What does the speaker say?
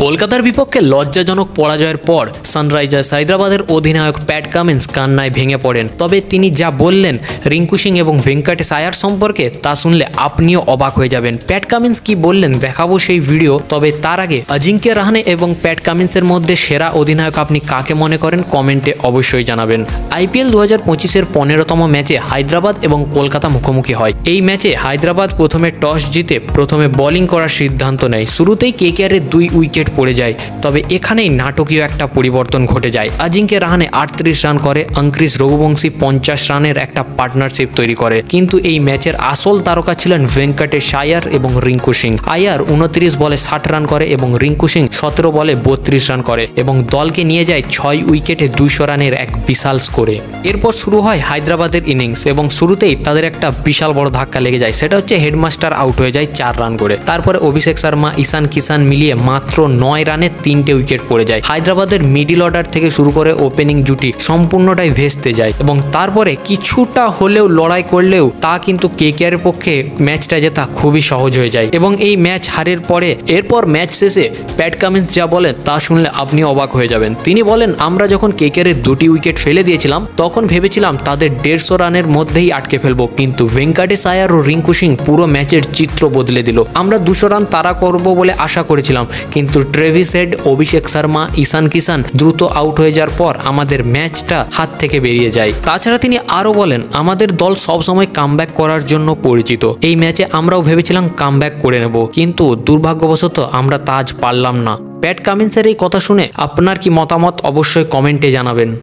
কলকাতার বিপক্ষে লজ্জাজনক পরাজয়ের পর সানরাইজার্স হায়দ্রাবাদের অধিনায়ক প্যাট কামিন্স কান্নায় ভেঙে পড়েন। তবে তিনি যা বললেন রিঙ্কু সিং এবং ভেঙ্কটেশ আয়ার সম্পর্কে তা শুনলে আপনিও অবাক হয়ে যাবেন। প্যাট কামিন্স কি বললেন দেখাবো সেই ভিডিও। তবে তার আগে অজিঙ্ক্য রাহানে এবং প্যাট কামিন্সের মধ্যে সেরা অধিনায়ক আপনি কাকে মনে করেন কমেন্টে অবশ্যই জানাবেন। আইপিএল 2025-এর 15তম ম্যাচে হায়দ্রাবাদ এবং কলকাতা মুখোমুখি হয়। এই ম্যাচে হায়দ্রাবাদ প্রথমে টস জিতে প্রথমে বোলিং করার সিদ্ধান্ত নেয়। শুরুতেই কেকেআরের 2 উইকেট পড়ে যায়। তবে এখানেই নাটকীয় একটা পরিবর্তন ঘটে যায়। অজিঙ্ক্য রাহানে 38 রান করে, অঙ্করিশ রঘুবংশী 50 রানের একটা পার্টনারশিপ তৈরি করে। কিন্তু এই ম্যাচের আসল তারকা ছিলেন ভেঙ্কটেশ আয়ার এবং রিঙ্কু সিং। আয়ার 29 বলে 60 রান করে এবং রিঙ্কু সিং 17 বলে 32 রান করে এবং দলকে নিয়ে যায় 6 উইকেটে 200 রানের এক বিশাল স্কোরে। এরপর শুরু হয় হায়দ্রাবাদের ইনিংস এবং শুরুতেই তাদের একটা বিশাল বড় ধাক্কা লেগে যায়। সেটা হচ্ছে হেডমাস্টার আউট হয়ে যায় 4 রান করে। তারপরে অভিষেক শর্মা, ঈশান কিষান মিলিয়ে মাত্র 9 রানে 3টে উইকেট পড়ে যায়। হায়দ্রাবাদের মিডল অর্ডার থেকে শুরু করে ওপেনিং জুটি সম্পূর্ণটাই ভেস্তে যায় এবং তারপরে কিছুটা হলেও লড়াই করলেও তা কিন্তু কেকেআরের পক্ষে ম্যাচটা জেতা খুবই সহজ হয়ে যায় এবং এই ম্যাচ হারের পরে এরপর ম্যাচ শেষে প্যাট কামিন্স যা বলেন তা শুনলে আপনি অবাক হয়ে যাবেন। তিনি বলেন, আমরা যখন কেকেআরের 2টি উইকেট ফেলে দিয়েছিলাম তখন ভেবেছিলাম তাদের 150 রানের মধ্যেই আটকে ফেলবো, কিন্তু ভেঙ্কটেশ আয়ার ও রিঙ্কু সিং পুরো ম্যাচের চিত্র বদলে দিল। আমরা 200 রান তাড়া করব বলে আশা করেছিলাম, কিন্তু ট্রেভিস হেড, অভিষেক শর্মা, ঈশান কিষান দ্রুত আউট হয়ে যাওয়ার পর আমাদের ম্যাচটা হাত থেকে বেরিয়ে যায়। তাছাড়া তিনি আরও বলেন, আমাদের দল সবসময় কামব্যাক করার জন্য পরিচিত। এই ম্যাচে আমরাও ভেবেছিলাম কামব্যাক করে নেব, কিন্তু দুর্ভাগ্যবশত আমরা তা আজ পারলাম না। প্যাট কামিন্সের এই কথা শুনে আপনার কি মতামত অবশ্যই কমেন্টে জানাবেন।